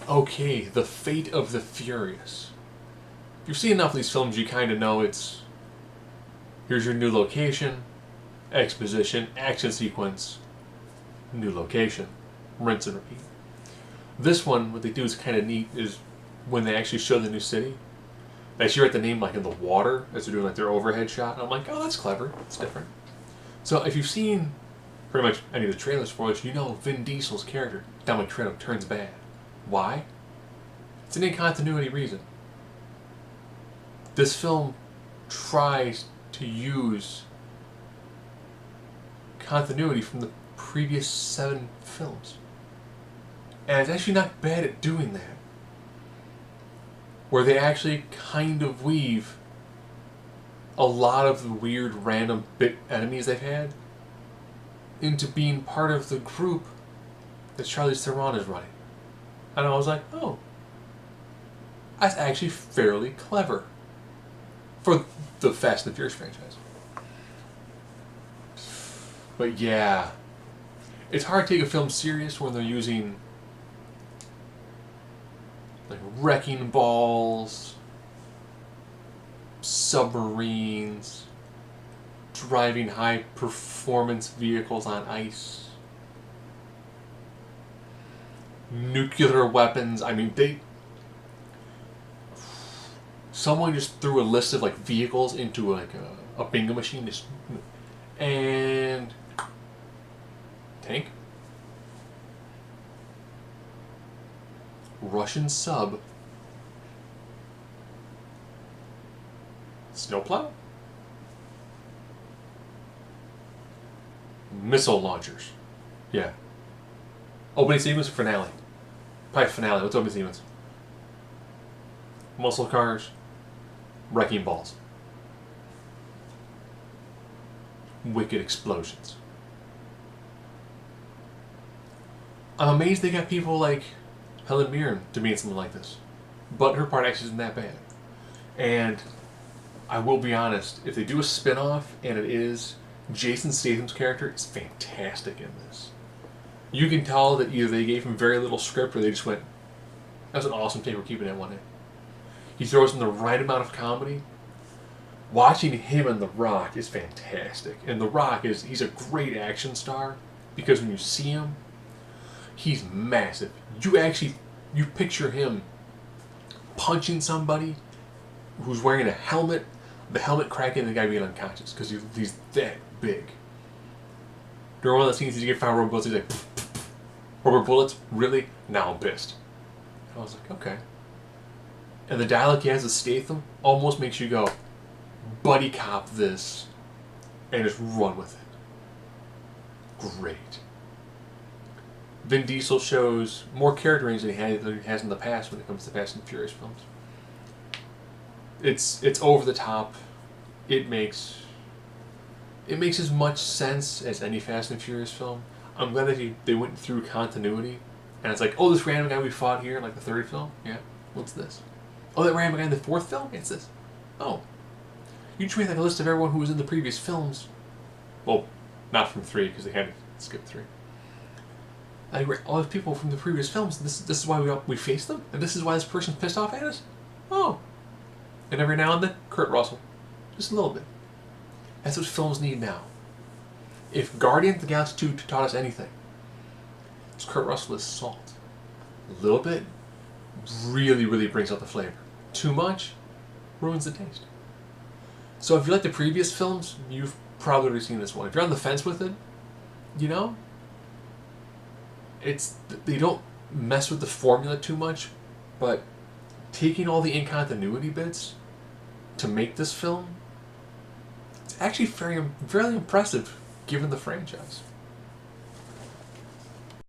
Okay, The Fate of the Furious. If you've seen enough of these films, you kind of know it's here's your new location, exposition, action sequence, new location, rinse and repeat. This one, what they do is kind of neat, is when they actually show the new city, they actually write the name like in the water as they're doing like their overhead shot. And I'm like, oh, that's clever. It's different. So if you've seen pretty much any of the trailers for it, you know Vin Diesel's character, Dominic Toretto, turns bad. Why? It's an incontinuity reason. This film tries to use continuity from the previous 7 films. And it's actually not bad at doing that. Where they actually kind of weave a lot of the weird random bit enemies they've had into being part of the group that Charlize Theron is running. And I was like, oh, that's actually fairly clever for the Fast and the Furious franchise. But yeah, it's hard to take a film serious when they're using like wrecking balls, submarines, driving high performance vehicles on ice, nuclear weapons. I mean, someone just threw a list of like vehicles into like a bingo machine, and tank, Russian sub, snowplow, missile launchers. Yeah. Opening sequence, finale. Probably finale. What's opening sequence? Muscle cars, wrecking balls, wicked explosions. I'm amazed they got people like Helen Mirren to be in something like this. But her part actually isn't that bad. And I will be honest, if they do a spin-off and it is Jason Statham's character, is fantastic in this. You can tell that either they gave him very little script or they just went, that's an awesome take, we're keeping it one day. He throws in the right amount of comedy. Watching him and The Rock is fantastic. And The Rock he's a great action star because when you see him, he's massive. You picture him punching somebody who's wearing a helmet, the helmet cracking and the guy being unconscious because he's that big. During one of the scenes, he gets 5 rubber bullets, he's like, pff, pff, pff. Rubber bullets? Really? Now I'm pissed. And I was like, okay. And the dialogue he has with Statham almost makes you go, buddy cop this, and just run with it. Great. Vin Diesel shows more character range than he has in the past when it comes to Fast and Furious films. It's over the top. It makes as much sense as any Fast and Furious film. I'm glad that they went through continuity, and it's like, oh, this random guy we fought here in like the 3rd film, yeah, what's this? Oh, that random guy in the 4th film, it's this. Oh, you just made like a list of everyone who was in the previous films. Well, not from 3 because they had to skip 3. Like all these people from the previous films. This is why we face them, and this is why this person's pissed off at us. Oh, and every now and then, Kurt Russell, just a little bit. That's what films need now. If Guardians of the Galaxy 2 taught us anything, it's Kurt Russell is salt. A little bit really, really brings out the flavor. Too much ruins the taste. So if you like the previous films, you've probably already seen this one. If you're on the fence with it, you know, they don't mess with the formula too much, but taking all the incontinuity bits to make this film, it's actually fairly impressive given the franchise.